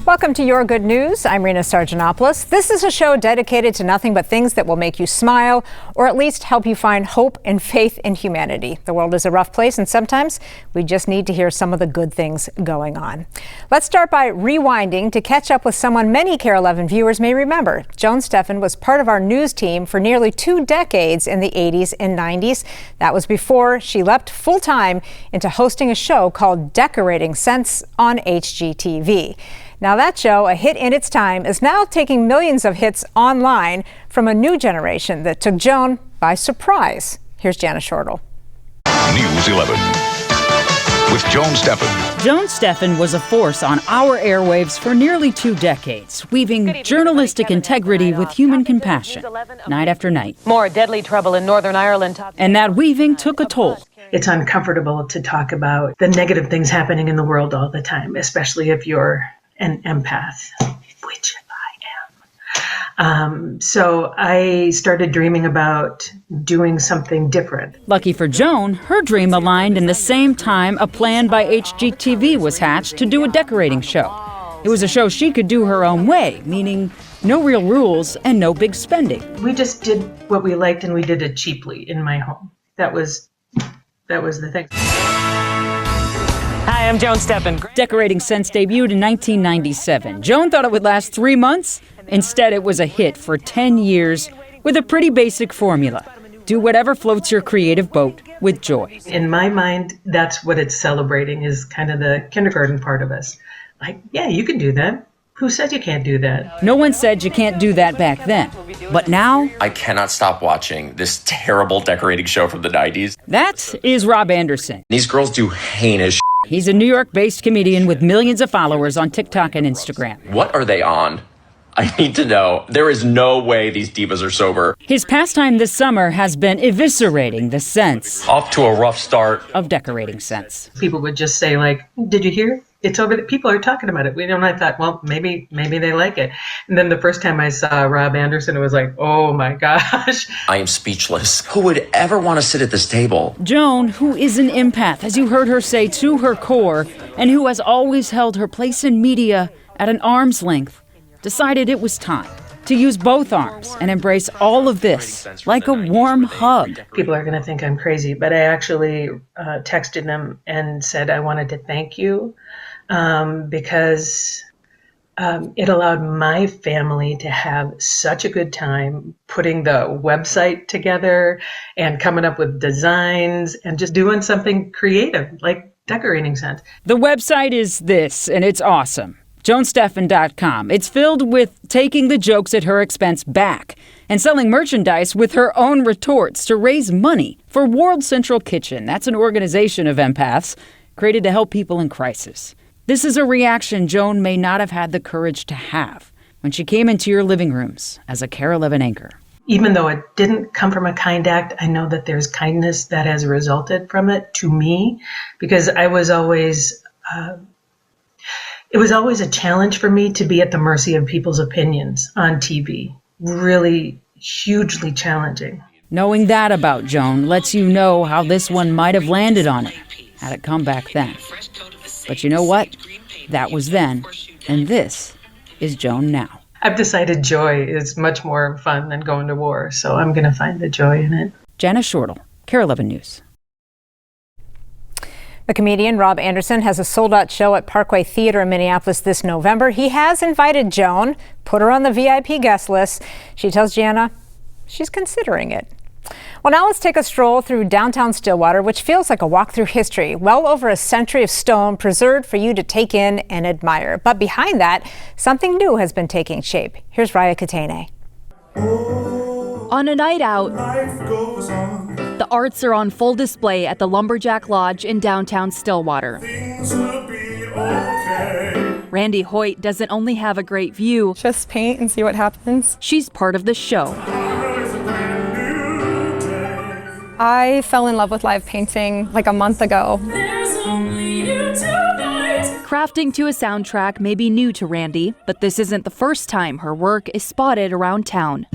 Welcome to Your Good News. I'm Rena Sargentopoulos. This is a show dedicated to nothing but things that will make you smile or at least help you find hope and faith in humanity. The world is a rough place, and sometimes we just need to hear some of the good things going on. Let's start by rewinding to catch up with someone many KARE 11 viewers may remember. Joan Steffen was part of our news team for nearly 2 decades in the 80s and 90s. That was before she leapt full-time into hosting a show called Decorating Sense on HGTV. Now that show, a hit in its time, is now taking millions of hits online from a new generation that took Joan by surprise. Here's Jana Shortle. News 11 with Joan Steffen. Joan Steffen was a force on our airwaves for nearly 2 decades, weaving journalistic integrity with human compassion, night after night. More deadly trouble in Northern Ireland. And that weaving took a toll. It's uncomfortable to talk about the negative things happening in the world all the time, especially if you're an empath, which I am. So I started dreaming about doing something different. Lucky for Joan, her dream aligned in the same time a plan by HGTV was hatched to do a decorating show. It was a show she could do her own way, meaning no real rules and no big spending. We just did what we liked, and we did it cheaply in my home. That was the thing. Hi, I'm Joan Steffen. Decorating Sense debuted in 1997. Joan thought it would last 3 months. Instead, it was a hit for 10 years with a pretty basic formula. Do whatever floats your creative boat with joy. In my mind, that's what it's celebrating, is kind of the kindergarten part of us. Like, yeah, you can do that. Who said you can't do that? No one said you can't do that back then. But now, I cannot stop watching this terrible decorating show from the 90s. that is Rob Anderson. These girls do heinous He's a New York-based comedian with millions of followers on TikTok and Instagram. What are they on? I need to know. There is no way these divas are sober. His pastime this summer has been eviscerating the sense Off to a rough start. of Decorating Sense. People would just say, like, did you hear? It's over there. People are talking about it. And I thought, well, maybe they like it. And then the first time I saw Rob Anderson, it was like, oh my gosh. I am speechless. Who would ever want to sit at this table? Joan, who is an empath, as you heard her say, to her core, and who has always held her place in media at an arm's length, decided it was time to use both arms and embrace all of this like a warm hug. People are going to think I'm crazy, but I actually texted them and said I wanted to thank you because it allowed my family to have such a good time putting the website together and coming up with designs and just doing something creative like Decorating Sense. The website is this, and it's awesome. JoanSteffen.com. It's filled with taking the jokes at her expense back and selling merchandise with her own retorts to raise money for World Central Kitchen. That's an organization of empaths created to help people in crisis. This is a reaction Joan may not have had the courage to have when she came into your living rooms as a KARE 11 anchor. Even though it didn't come from a kind act, I know that there's kindness that has resulted from it to me, because I was always... It was always a challenge for me to be at the mercy of people's opinions on TV. Really hugely challenging. Knowing that about Joan lets you know how this one might have landed on her had it come back then. But you know what? That was then, and this is Joan now. I've decided joy is much more fun than going to war, so I'm going to find the joy in it. Jana Shortle, KARE 11 News. The comedian Rob Anderson has a sold-out show at Parkway Theater in Minneapolis this November. He has invited Joan, put her on the VIP guest list. She tells Jana she's considering it. Well, now let's take a stroll through downtown Stillwater, which feels like a walk through history. Well over a century of stone preserved for you to take in and admire. But behind that, something new has been taking shape. Here's Raya Katene. On a night out, the arts are on full display at the Lumberjack Lodge in downtown Stillwater. Randy Hoyt doesn't only have a great view, just paint and see what happens. She's part of the show. I fell in love with live painting like a month ago. Crafting to a soundtrack may be new to Randy, but this isn't the first time her work is spotted around town.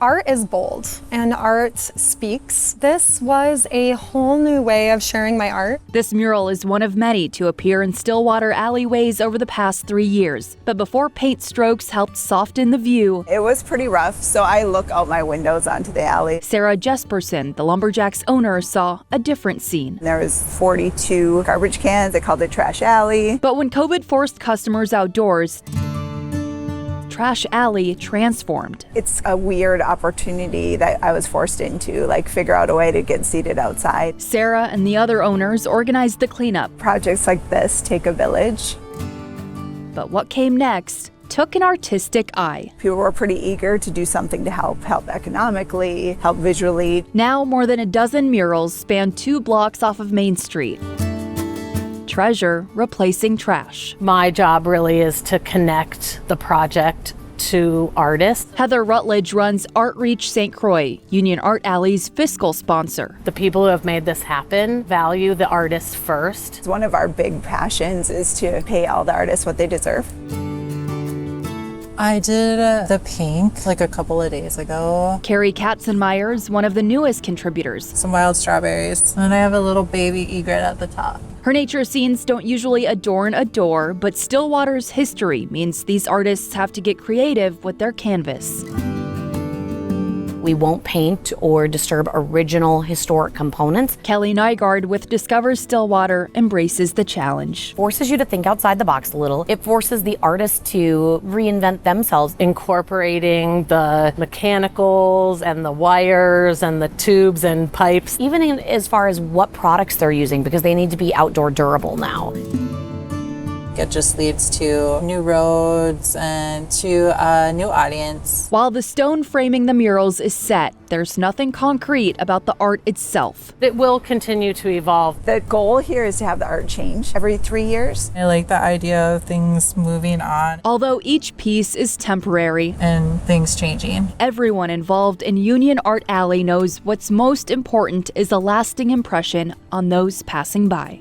Art is bold and art speaks. This was a whole new way of sharing my art. This mural is one of many to appear in Stillwater alleyways over the past 3 years. But before paint strokes helped soften the view, it was pretty rough, so I look out my windows onto the alley. Sarah Jesperson, the Lumberjacks owner, saw a different scene. There was 42 garbage cans. They called it Trash Alley. But when COVID forced customers outdoors, Trash Alley transformed. It's a weird opportunity that I was forced into, like figure out a way to get seated outside. Sarah and the other owners organized the cleanup. Projects like this take a village. But what came next took an artistic eye. People were pretty eager to do something to help economically, help visually. Now more than a dozen murals span 2 blocks off of Main Street. Treasure replacing trash. My job really is to connect the project to artists. Heather Rutledge runs Art Reach St. Croix, Union Art Alley's fiscal sponsor. The people who have made this happen value the artists first. One of our big passions is to pay all the artists what they deserve. I did the pink like a couple of days ago. Carrie Katzenmeyer's one of the newest contributors. Some wild strawberries. And I have a little baby egret at the top. Her nature scenes don't usually adorn a door, but Stillwater's history means these artists have to get creative with their canvas. We won't paint or disturb original historic components. Kelly Nygaard with Discover Stillwater embraces the challenge. Forces you to think outside the box a little. It forces the artists to reinvent themselves. Incorporating the mechanicals and the wires and the tubes and pipes. Even as far as what products they're using, because they need to be outdoor durable now. It just leads to new roads and to a new audience. While the stone framing the murals is set, there's nothing concrete about the art itself. It will continue to evolve. The goal here is to have the art change every 3 years. I like the idea of things moving on. Although each piece is temporary and things changing. Everyone involved in Union Art Alley knows what's most important is a lasting impression on those passing by.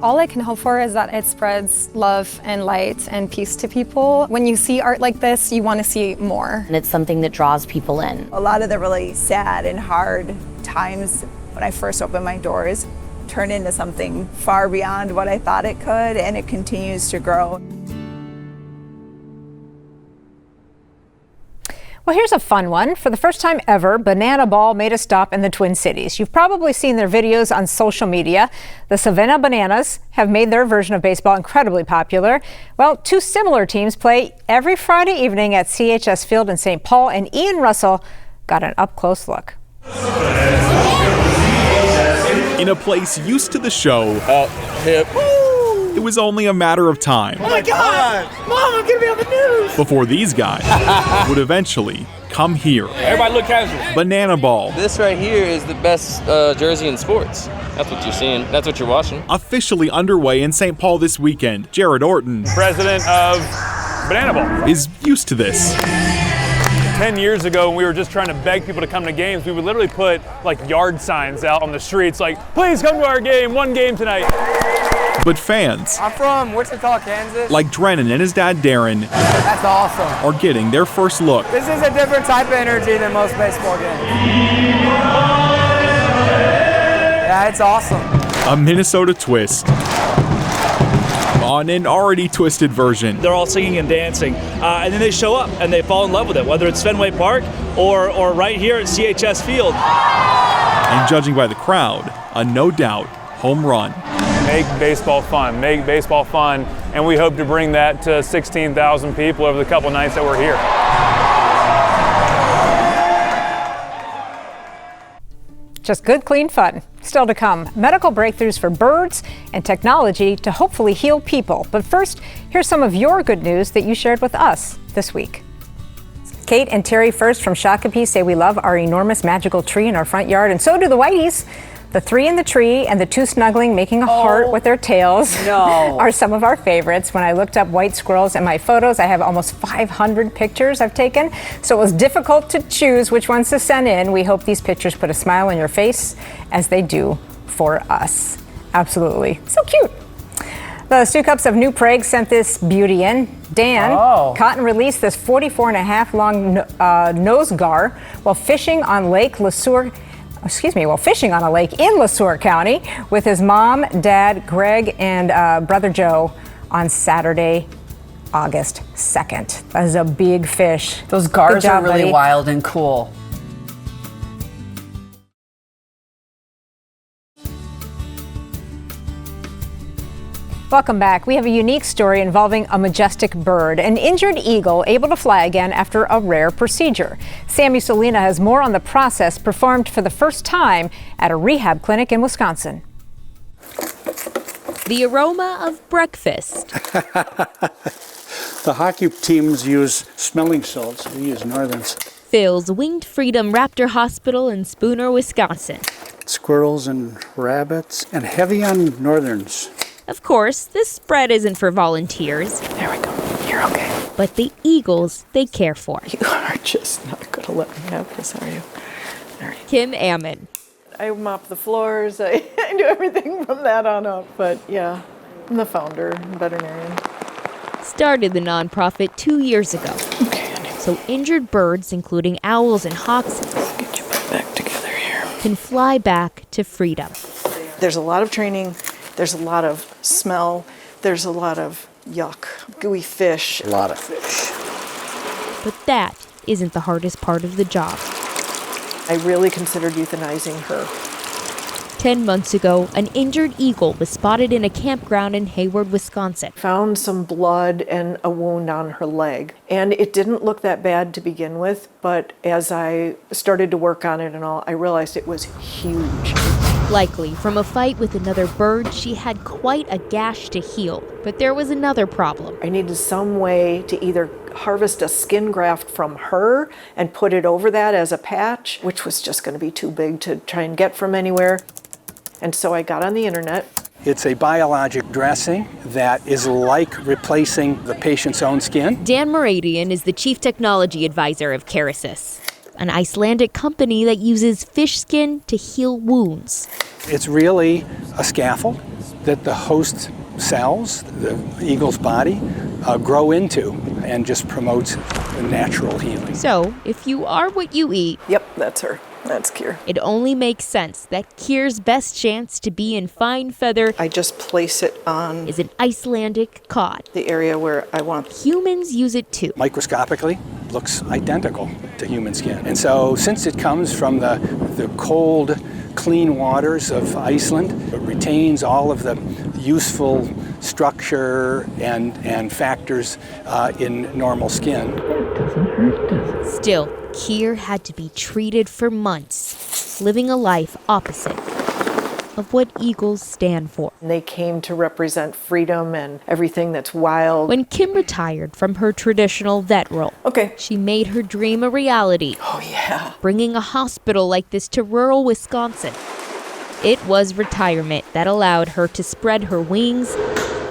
All I can hope for is that it spreads love and light and peace to people. When you see art like this, you want to see more. And it's something that draws people in. A lot of the really sad and hard times when I first opened my doors turned into something far beyond what I thought it could, and it continues to grow. Well, here's a fun one. For the first time ever, Banana Ball made a stop in the Twin Cities. You've probably seen their videos on social media. The Savannah Bananas have made their version of baseball incredibly popular. Well, 2 similar teams play every Friday evening at CHS Field in St. Paul, and Ian Russell got an up-close look. In a place used to the show, it was only a matter of time. Oh my God! Mom, I'm gonna be on the news! Before these guys would eventually come here. Everybody look casual. Banana Ball. This right here is the best jersey in sports. That's what you're seeing. That's what you're watching. Officially underway in St. Paul this weekend, Jared Orton, president of Banana Ball, is used to this. 10 years ago, when we were just trying to beg people to come to games, we would literally put like yard signs out on the streets like, please come to our game, 1 game tonight. But fans, I'm from Wichita, Kansas, like Drennan and his dad Darren, that's awesome, are getting their first look. This is a different type of energy than most baseball games. Yeah, it's awesome. A Minnesota twist on an already twisted version. They're all singing and dancing, and then they show up and they fall in love with it, whether it's Fenway Park or right here at CHS Field. And judging by the crowd, a no doubt home run. Make baseball fun, make baseball fun, and we hope to bring that to 16,000 people over the couple nights that we're here. Just good, clean fun. Still to come, medical breakthroughs for birds and technology to hopefully heal people. But first, here's some of your good news that you shared with us this week. Kate and Terry First from Shakopee say we love our enormous magical tree in our front yard, and so do the Whiteys. The 3 in the tree and the 2 snuggling, making a heart with their tails are some of our favorites. When I looked up white squirrels in my photos, I have almost 500 pictures I've taken, so it was difficult to choose which ones to send in. We hope these pictures put a smile on your face as they do for us. Absolutely. So cute. The Stu Cups of New Prague sent this beauty in. Dan caught and released this 44.5 long nosgar while fishing on a lake in LeSueur County with his mom, dad, Greg, and brother Joe on Saturday, August 2nd. That is a big fish. Those gars Good job, are really buddy. wild and cool. Welcome back. We have a unique story involving a majestic bird, an injured eagle able to fly again after a rare procedure. Sammy Solina has more on the process performed for the first time at a rehab clinic in Wisconsin. The aroma of breakfast. The hockey teams use smelling salts. We use Northerns. Fills Winged Freedom Raptor Hospital in Spooner, Wisconsin. Squirrels and rabbits, and heavy on Northerns. Of course, this spread isn't for volunteers. There we go. You're okay. But the eagles they care for. You are just not going to let me have this, are you? All right. Kim Ammon. I mop the floors. I do everything from that on up. But yeah, I'm the founder and veterinarian. Started the nonprofit 2 years ago. Okay, honey. So injured birds, including owls and hawks, Get you back together here. can fly back to freedom. There's a lot of training. There's a lot of smell. There's a lot of yuck, gooey fish. A lot of fish. But that isn't the hardest part of the job. I really considered euthanizing her. 10 months ago, an injured eagle was spotted in a campground in Hayward, Wisconsin. Found some blood and a wound on her leg. And it didn't look that bad to begin with, but as I started to work on it and all, I realized it was huge. Likely from a fight with another bird, she had quite a gash to heal. But there was another problem. I needed some way to either harvest a skin graft from her and put it over that as a patch, which was just going to be too big to try and get from anywhere. And so I got on the internet. It's a biologic dressing that is like replacing the patient's own skin. Dan Moradian is the chief technology advisor of Kerecis, an Icelandic company that uses fish skin to heal wounds. It's really a scaffold that the host cells, the eagle's body, grow into and just promotes the natural healing. So, if you are what you eat, yep, that's her. That's Kier. It only makes sense that Kier's best chance to be in fine feather, I just place it on, is an Icelandic cod. The area where I want. Humans use it too. Microscopically, looks identical to human skin. And so since it comes from the cold, clean waters of Iceland, it retains all of the useful structure and factors in normal skin. Still, Kier had to be treated for months, living a life opposite of what eagles stand for. They came to represent freedom and everything that's wild. When Kim retired from her traditional vet role, she made her dream a reality. Oh, yeah. Bringing a hospital like this to rural Wisconsin. It was retirement that allowed her to spread her wings.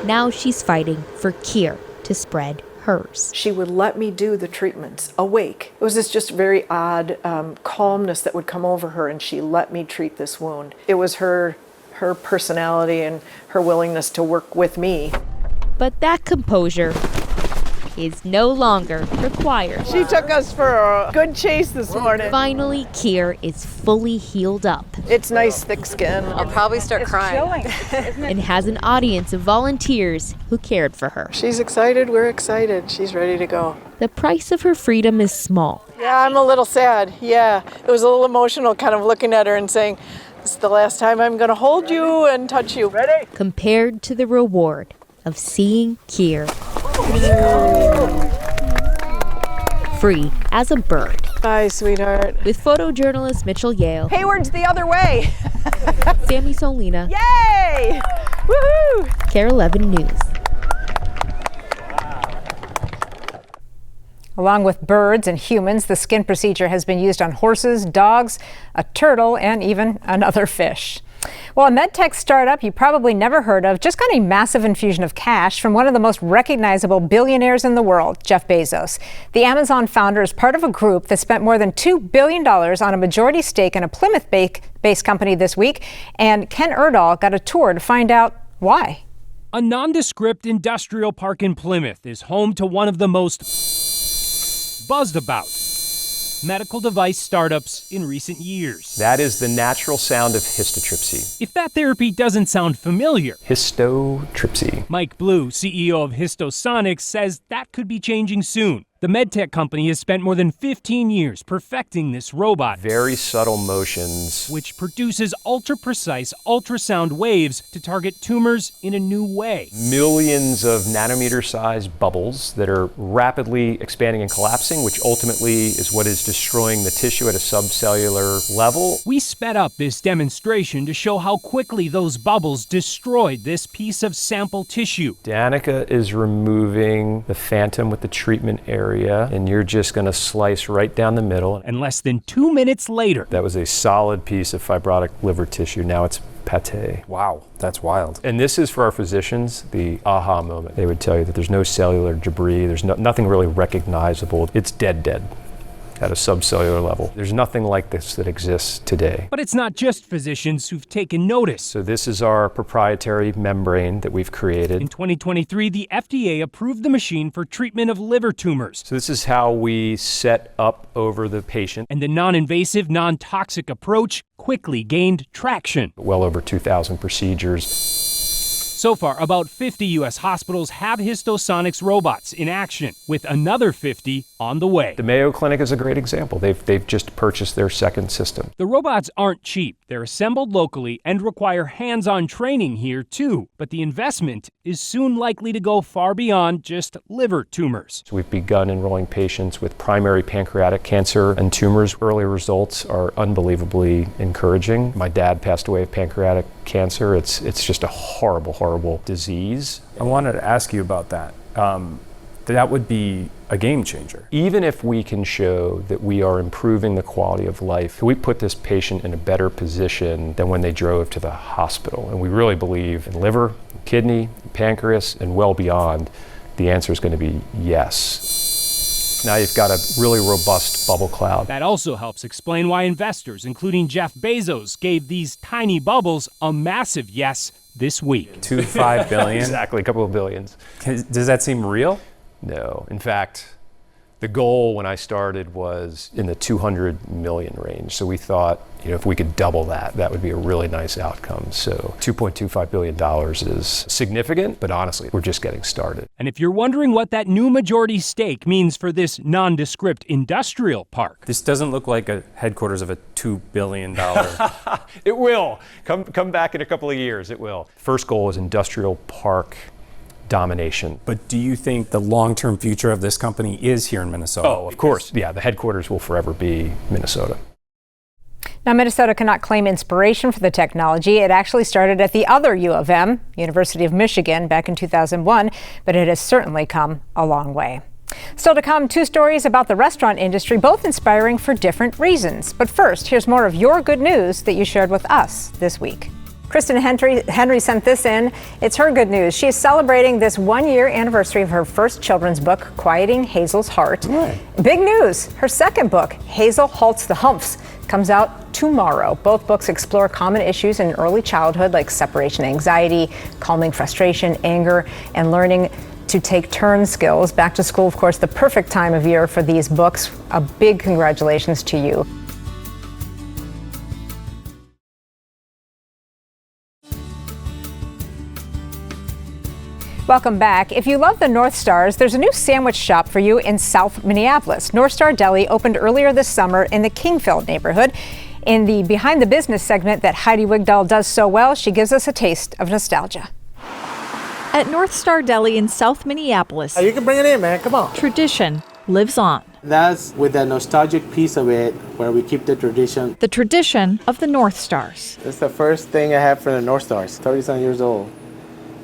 Now she's fighting for Kier to spread hers. She would let me do the treatments awake. It was this just very odd calmness that would come over her, and she let me treat this wound. It was her personality and her willingness to work with me. But that composure is no longer required. She took us for a good chase this morning. Finally, Kier is fully healed up. It's nice, thick skin. I'll probably start crying. And has an audience of volunteers who cared for her. She's excited, we're excited. She's ready to go. The price of her freedom is small. Yeah, I'm a little sad. Yeah, it was a little emotional kind of looking at her and saying, this is the last time I'm going to hold you and touch you. Ready? Compared to the reward of seeing Kier free as a bird. Bye, sweetheart. With photojournalist Mitchell Yale. Hayward's the other way. Sammy Solina. Yay! Woohoo! KARE 11 News. Along with birds and humans, the skin procedure has been used on horses, dogs, a turtle, and even another fish. Well, a medtech startup you probably never heard of just got a massive infusion of cash from one of the most recognizable billionaires in the world, Jeff Bezos. The Amazon founder is part of a group that spent more than $2 billion on a majority stake in a Plymouth-based company this week, and Ken Erdahl got a tour to find out why. A nondescript industrial park in Plymouth is home to one of the most buzzed about medical device startups in recent years. That is the natural sound of histotripsy. If that therapy doesn't sound familiar, histotripsy. Mike Blue, CEO of Histosonics, says that could be changing soon. The medtech company has spent more than 15 years perfecting this robot. Very subtle motions. Which produces ultra-precise ultrasound waves to target tumors in a new way. Millions of nanometer-sized bubbles that are rapidly expanding and collapsing, which ultimately is what is destroying the tissue at a subcellular level. We sped up this demonstration to show how quickly those bubbles destroyed this piece of sample tissue. Danica is removing the phantom with the treatment area, and you're just going to slice right down the middle. And less than 2 minutes later, that was a solid piece of fibrotic liver tissue. Now it's pate. Wow, that's wild. And this is for our physicians, the aha moment. They would tell you that there's no cellular debris, there's nothing really recognizable. It's dead at a subcellular level. There's nothing like this that exists today. But it's not just physicians who've taken notice. So this is our proprietary membrane that we've created. In 2023, the FDA approved the machine for treatment of liver tumors. So this is how we set up over the patient. And the non-invasive, non-toxic approach quickly gained traction. Well over 2,000 procedures. So far, about 50 U.S. hospitals have Histosonics robots in action, with another 50 on the way. The Mayo Clinic is a great example. They've just purchased their second system. The robots aren't cheap. They're assembled locally and require hands-on training here, too. But the investment is soon likely to go far beyond just liver tumors. So we've begun enrolling patients with primary pancreatic cancer and tumors. Early results are unbelievably encouraging. My dad passed away of pancreatic cancer. It's just a horrible disease. I wanted to ask you about that. That would be a game changer. Even if we can show that we are improving the quality of life, we put this patient in a better position than when they drove to the hospital. And we really believe in liver, kidney, pancreas, and well beyond, the answer is going to be yes. Now you've got a really robust bubble cloud. That also helps explain why investors, including Jeff Bezos, gave these tiny bubbles a massive yes this week. 2 to 5 billion? Exactly, a couple of billions. Does that seem real? No. In fact, the goal when I started was in the 200 million range. So we thought, if we could double that, that would be a really nice outcome. So $2.25 billion is significant, but honestly, we're just getting started. And if you're wondering what that new majority stake means for this nondescript industrial park. This doesn't look like a headquarters of a $2 billion. It will. Come back in a couple of years, it will. First goal is industrial park domination. But do you think the long-term future of this company is here in Minnesota? Oh, of course. Yeah, the headquarters will forever be Minnesota. Now, Minnesota cannot claim inspiration for the technology. It actually started at the other U of M, University of Michigan, back in 2001, but it has certainly come a long way. Still to come, 2 stories about the restaurant industry, both inspiring for different reasons. But first, here's more of your good news that you shared with us this week. Kristen Henry sent this in. It's her good news. She is celebrating this 1-year anniversary of her first children's book, Quieting Hazel's Heart. Right. Big news. Her second book, Hazel Halts the Humps, comes out tomorrow. Both books explore common issues in early childhood like separation anxiety, calming frustration, anger, and learning to take turn skills. Back to school, of course, the perfect time of year for these books. A big congratulations to you. Welcome back. If you love the North Stars, there's a new sandwich shop for you in South Minneapolis. North Star Deli opened earlier this summer in the Kingfield neighborhood. In the Behind the Business segment that Heidi Wigdahl does so well, she gives us a taste of nostalgia. At North Star Deli in South Minneapolis, you can bring it in, man. Come on. tradition lives on. That's with the nostalgic piece of it, where we keep the tradition. The tradition of the North Stars. It's the first thing I have for the North Stars. 37 years old.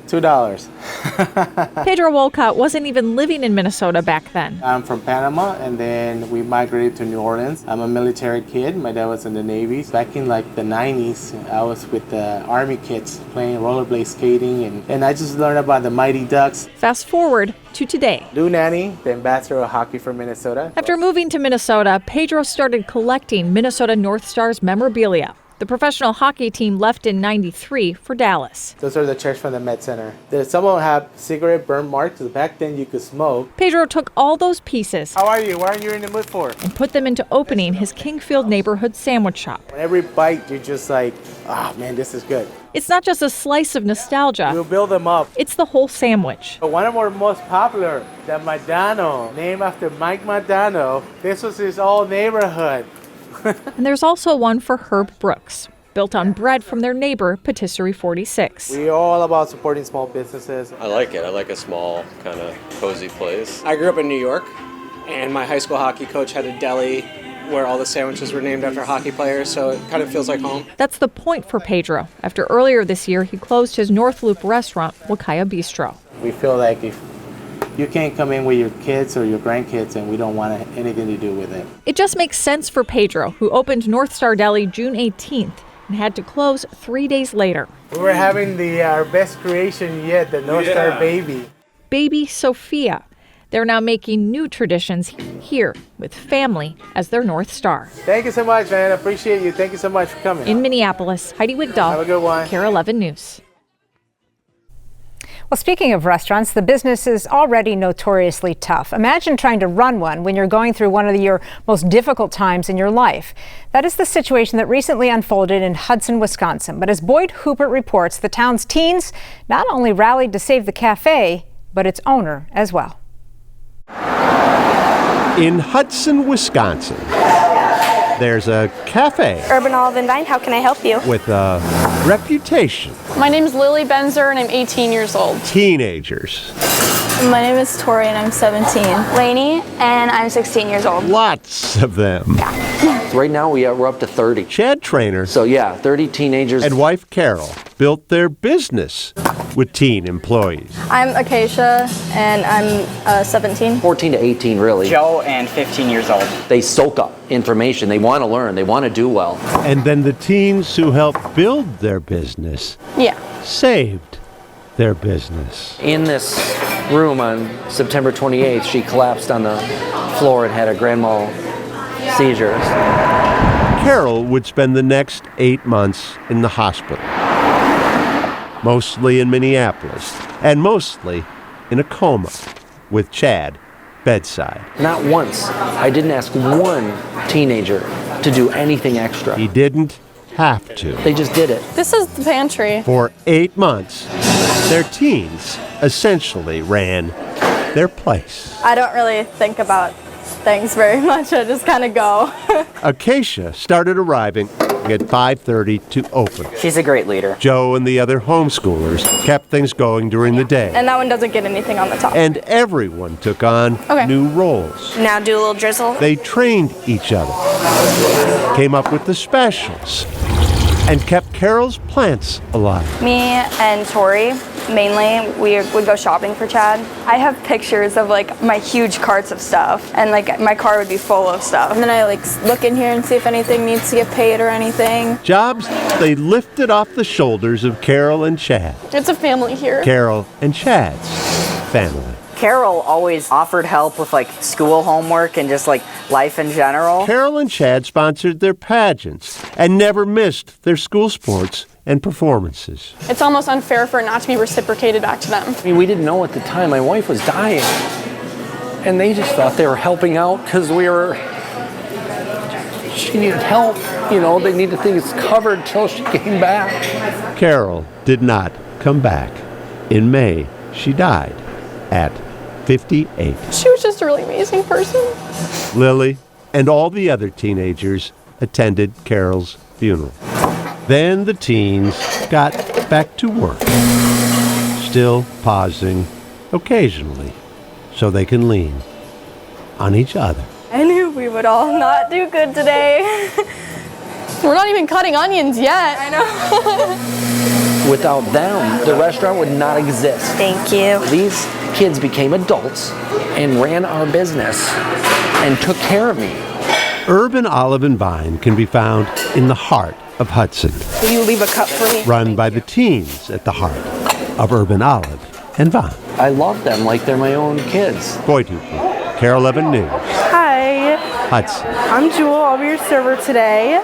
$2. Pedro Wolcott wasn't even living in Minnesota back then. I'm from Panama, and then we migrated to New Orleans. I'm a military kid. My dad was in the Navy. Back in the 90s, I was with the Army kids playing rollerblade skating, and I just learned about the Mighty Ducks. Fast forward to today. Lou Nanny, the ambassador of hockey for Minnesota. After moving to Minnesota, Pedro started collecting Minnesota North Stars memorabilia. The professional hockey team left in '93 for Dallas. Those are the chairs from the Med Center. Some of them have cigarette burn marks. Back then you could smoke. Pedro took all those pieces. How are you? What are you in the mood for? And put them into opening his Kingfield neighborhood sandwich shop. Every bite you're just like, oh man, this is good. It's not just a slice of nostalgia. We'll build them up. It's the whole sandwich. One of our most popular, the Madano, named after Mike Madano. This was his old neighborhood. And there's also one for Herb Brooks, built on bread from their neighbor, Patisserie 46. We're all about supporting small businesses. I like it. I like a small, kind of cozy place. I grew up in New York, and my high school hockey coach had a deli where all the sandwiches were named after hockey players, so it kind of feels like home. That's the point for Pedro. After earlier this year, he closed his North Loop restaurant, Wakaya Bistro. We feel like if you can't come in with your kids or your grandkids, and we don't want anything to do with it. It just makes sense for Pedro, who opened North Star Deli June 18th and had to close 3 days later. We were having our best creation yet, the North Star baby. Baby Sophia. They're now making new traditions here with family as their North Star. Thank you so much, man. I appreciate you. Thank you so much for coming. In Minneapolis, Heidi Wigdahl. Have a good one. KARE 11 News. Well, speaking of restaurants, the business is already notoriously tough. Imagine trying to run one when you're going through one of your most difficult times in your life. That is the situation that recently unfolded in Hudson, Wisconsin. But as Boyd Hooper reports, the town's teens not only rallied to save the cafe, but its owner as well. In Hudson, Wisconsin, there's a cafe. Urban Olive and Vine, how can I help you? With a reputation. My name is Lily Benzer and I'm 18 years old. Teenagers. My name is Tori and I'm 17. Lainey and I'm 16 years old. Lots of them. Yeah. Right now we're up to 30. Chad Trainer. So yeah, 30 teenagers. And wife Carol built their business with teen employees. I'm Acacia and I'm 17. 14 to 18 really. Joe and 15 years old. They soak up information. They want to learn. They want to do well. And then the teens who helped build their business saved their business. In this room on September 28th, she collapsed on the floor and had a grand mal seizures. Carol would spend the next 8 months in the hospital, mostly in Minneapolis, and mostly in a coma, with Chad bedside. Not once. I didn't ask one teenager to do anything extra. He didn't have to. They just did it. This is the pantry. For 8 months, their teens essentially ran their place. I don't really think about things very much. I just kind of go. Acacia started arriving at 5:30 to open. She's a great leader. Joe and the other homeschoolers kept things going during the day. And that one doesn't get anything on the top. And everyone took on new roles. Now do a little drizzle. They trained each other, came up with the specials, and kept Carol's plants alive. Me and Tori, mainly, we would go shopping for Chad. I have pictures of like my huge carts of stuff, and like my car would be full of stuff. And then I like look in here and see if anything needs to get paid or anything. Jobs they lifted off the shoulders of Carol and Chad. It's a family here. Carol and Chad's family. Carol always offered help with like school homework and just like life in general. Carol and Chad sponsored their pageants and never missed their school sports and performances. It's almost unfair for it not to be reciprocated back to them. I mean, we didn't know at the time my wife was dying. And they just thought they were helping out because she needed help. You know, they needed things covered till she came back. Carol did not come back. In May, she died at 58. She was just a really amazing person. Lily and all the other teenagers attended Carol's funeral. Then the teens got back to work, still pausing occasionally so they can lean on each other. I knew we would all not do good today. We're not even cutting onions yet. I know. Without them, the restaurant would not exist. Thank you. These kids became adults and ran our business and took care of me. Urban Olive and Vine can be found in the heart of Hudson. Will you leave a cup for me? Run by the teens at the heart of Urban Olive and Vine. I love them like they're my own kids. Boyd Hooper, KARE 11 News. Hi. Hudson. I'm Jewel. I'll be your server today.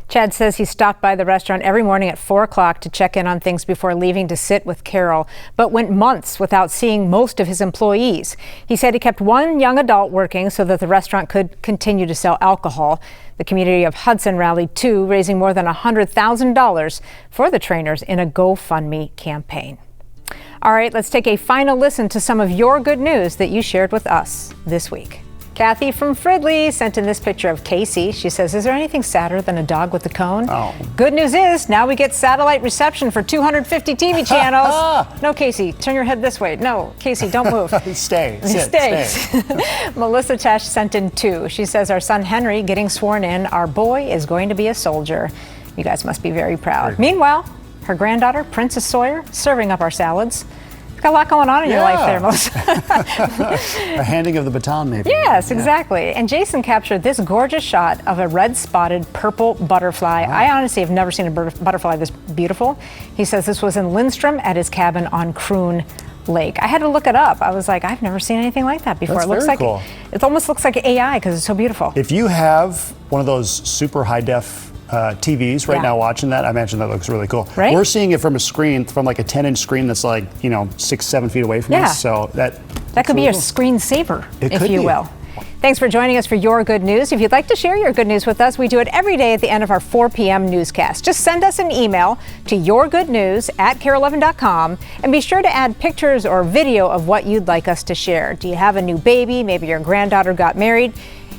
Chad says he stopped by the restaurant every morning at 4 o'clock to check in on things before leaving to sit with Carol, but went months without seeing most of his employees. He said he kept one young adult working so that the restaurant could continue to sell alcohol. The community of Hudson rallied too, raising more than $100,000 for the trainers in a GoFundMe campaign. All right, let's take a final listen to some of your good news that you shared with us this week. Kathy from Fridley sent in this picture of Casey. She says, is there anything sadder than a dog with a cone? Oh. Good news is now we get satellite reception for 250 TV channels. No, Casey, turn your head this way. No, Casey, don't move. Stay. Melissa Tesh sent in 2. She says, our son Henry getting sworn in. Our boy is going to be a soldier. You guys must be very proud. Meanwhile, her granddaughter, Princess Sawyer, serving up our salads. You've got a lot going on in your life there, Melissa. A handing of the baton, maybe. Yes, exactly. And Jason captured this gorgeous shot of a red-spotted purple butterfly. Wow. I honestly have never seen a butterfly this beautiful. He says this was in Lindstrom at his cabin on Croon Lake. I had to look it up. I was like, I've never seen anything like that before. That's It looks very like cool. It almost looks like AI because it's so beautiful. If you have one of those super high-def TVs right now watching that, I imagine that looks really cool. Right? We're seeing it from a screen, from like a 10-inch screen that's like, 6-7 feet away from us. So that could be really a cool. screensaver, It if could you be. will. Thanks for joining us for Your Good News. If you'd like to share your good news with us, we do it every day at the end of our 4 p.m. newscast. Just send us an email to yourgoodnews@KARE11.com and be sure to add pictures or video of what you'd like us to share. Do you have a new baby? Maybe your granddaughter got married?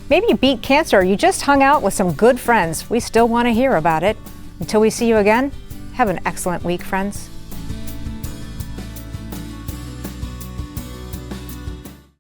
Maybe you beat cancer or you just hung out with some good friends. We still want to hear about it. Until we see you again, have an excellent week, friends.